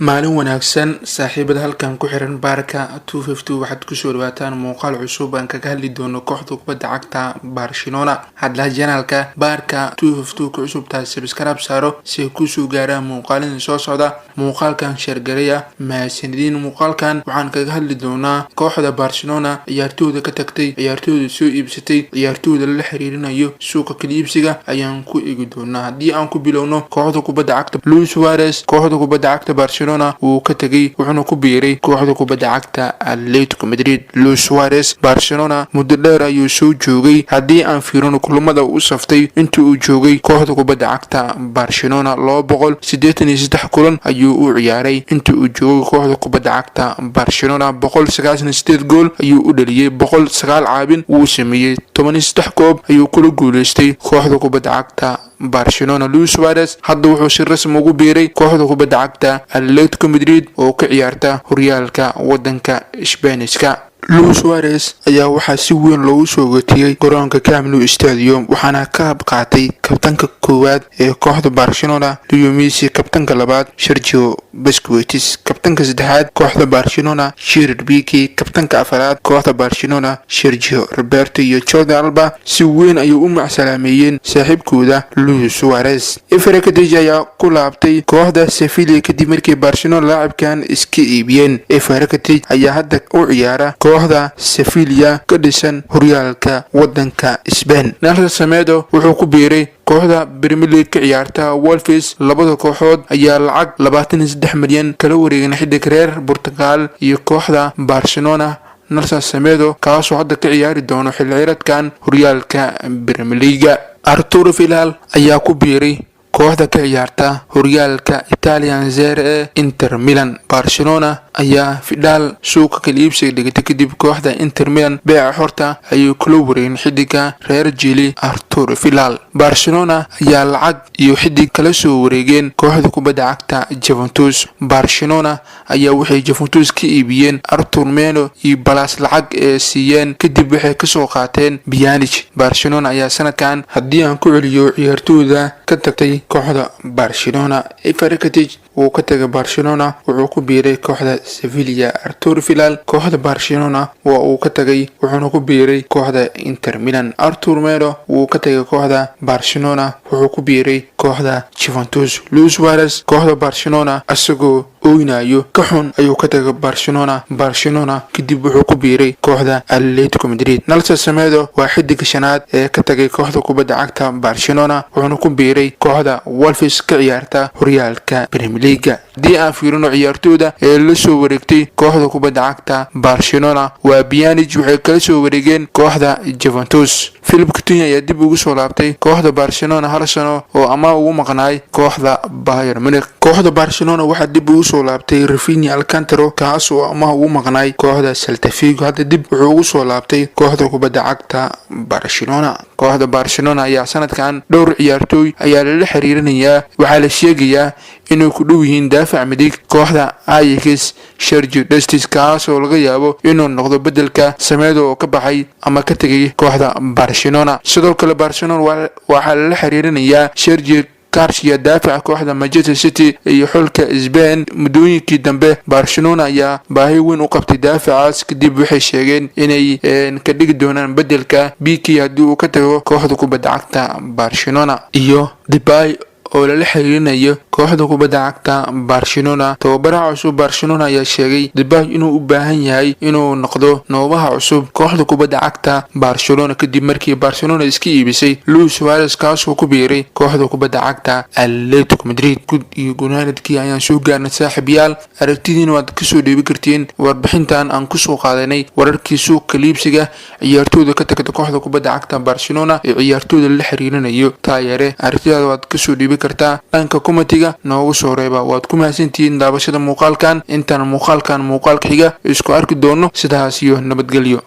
maalin wanaagsan saaxiibada halkan ku xiran baarka 252 waxaad ku soo dhawaataan muuqaal cusub aan kaga hadli doono kooxda kubadda cagta Barcelona. hadla janaalka baarka 252 ku cusub taas subscribe saaro si ku soo gaaraan muuqaalada soo socda. muuqaalkan shargalaya maasanidin muuqaalkan waxaan kaga hadli doonaa kooxda Barcelona ciyaartooyda ka tagtay, ciyaartooyda soo iibsatay, ciyaartooyda la xiriirinayo suuqa kala iibsiga ayaan ku eegi doonaa. haddii aan ku bilowno kooxda kubadda cagta Luis Suarez, kooxda kubadda cagta Barcelona wuu ka tagay wuxuuna ku biiray kooxda kubadda cagta Atletico Madrid. Luis Suarez Barcelona muddo dheer ayuu soo joogay. haddii aan fiirino kulamada uu saftay intii uu joogay kooxda kubadda cagta Barcelona 283 kulan ayuu u ciyaaray. intii uu joogay kooxda kubadda cagta Barcelona 198 gool ayuu u dhaliyay, 109 caabin wuu sameeyay, 13 koob ayuu kula guuleystay kooxda kubadda cagta Barcelona. Luis Suarez hadda wuxuu si rasmi ugu biiray kooxda kubadda cagta Atletico Madrid oo ka ciyaarta horyaalka wadanka Isbaanishka. Luis Suarez ayaa waxaa si weyn loogu soo gootiyay garoonka Camp Nou Stadium waxaana ka qayb qaatay kabtanka koowaad ee kooxda Barcelona Lionel Messi, kabtanka labaad Sergio Busquets, kabtanka saddexaad kooxda Barcelona Gerard Piqué, kabtanka afaraad kooxda Barcelona Sergio Roberto iyo Jordi Alba. si weyn ayay u macsalaameeyeen saaxiibkooda Luis Suarez. Iferekatij ayaa ku laabtay kooxda Sevilla kadib markii Barcelona laacibkan iska iibiyeen. Iferekatij ayaa hadda u ciyaara kooxda Sevilla ka dhisan horyaalka wadanka Spain. Nelson Semedo wuxuu ku biiray kooxda Premier League ka ciyaarta Wolves. labada kooxood ayaa lacag 23 milyan kala wareegeen xiddig reer Portugal iyo kooxda Barcelona Nelson Semedo kaasoo hadda ka ciyaari doono xilli ciyaareedkan horyaalka Premier League. Arturo Vidal ayaa ku biiray kooxda ka ciyaarta horyaalka Italian Serie A Inter Milan. Barcelona ayaa Vidal suuqa kala iibsiga dhigtay kadib kooxda Inter Milan beeca xorta ayuu kula wareegeen xiddiga reer Chile Arturo Vidal. Barcelona ayaa lacag iyo xiddig kala soo wareegeen kooxda kubadda cagta Juventus. Barcelona ayaa waxay Juventus ka iibiyeen Artur Melo iyo balas lacag ee siiyeen kadib waxay ka soo qaateen Pjanic. Barcelona ayaa sanadkan haddii aan ku celiyo ciyaartooyda ka tagtay kooxda Barcelona. Iferekatij wuu ka tagay Barcelona wuxuu ku biiray kooxda Sevilla. Arturo Vidal kooxda Barcelona waa uu ka tagay wuxuuna ku biiray kooxda Inter Milan. Artur Melo wuu ka tagay kooxda Barcelona wuxuu ku biiray kooxda Juventus. Luis Suarez kooxda Barcelona asagoo oynayo ka xun ayuu ka tagay Barcelona kadib wuxuu ku biiray kooxda Atletico Madrid. Nelson Semedo waa xiddiga shanaad ee ka tagay kooxda kubadda cagta Barcelona wuxuuna ku biiray kooxda Wolves ka ciyaarta horyaalka Premier League. haddii aan fiirino ciyaartooyda ee la soo wareegtay kooxda kubadda cagta Barcelona waa Pjanic waxay kala soo wareegeen kooxda Juventus. Philippe Coutinho ayaa dib ugu soo laabtay kooxda Barcelona hal sano oo ama ugu maqnaay kooxda Bayern Munich. kooxda Barcelona waxaa dib ugu soo laabtay Rafinha Alcantara kaas oo ama ugu maqnaay kooxda Celta Vigo. hadda dib wuxuu ugu soo laabtay kooxda kubadda cagta Barcelona. kooxda Barcelona ayaa sanadkan dhowr ciyaartooy ayaa la xiriirinayaa. waxaa la sheegayaa inay ku dhow yihiin daafac midig kooxda Ajax Sergio Dest kaas oo laga yaabo inuu noqdo bedelka Semedo oo ka baxay ama ka tagay kooxda Barcelona. sidoo kale Barcelona waxaa la xiriirinayaa Sergio Garcia daafaca kooxda Manchester City iyo xulka Spain. muddooyinkii dambe Barcelona ayaa baahi weyn u qabtay daafacaas kadib waxay sheegeen inay ka dhigi doonaan bedelka Piqué haddii uu ka tago kooxda kubadda cagta Barcelona. iyo Depay oo la xiriirinayo kooxda kubadda cagta Barcelona. tababaraha cusub Barcelona ayaa sheegay Depay inuu u baahan yahay inuu noqdo noobaha cusub kooxda kubadda cagta Barcelona kadib markii Barcelona iska iibisay Luis Suarez kaasoo ku biiray kooxda kubadda cagta Atletico Madrid. gud iyo gunaanadkii ayaan soo gaarnay saaxiibayaal. aragtidiina waad ka soo dheebi kartiin warbixintan aan ku soo qaadanay wararkii suuqa kala iibsiga ciyaartooyda ka tagta kooxda kubadda cagta Barcelona ee ciyaartooyda la xiriirinayo. taageere aragtidaada waad ka soo dheebi kartaa dhanka commentiga noogu soo reeba. waad ku mahadsantihiin daawashada muuqaalkan. intaan muuqaalka xiga isku arki doono sidaas iyo nabadgelyo.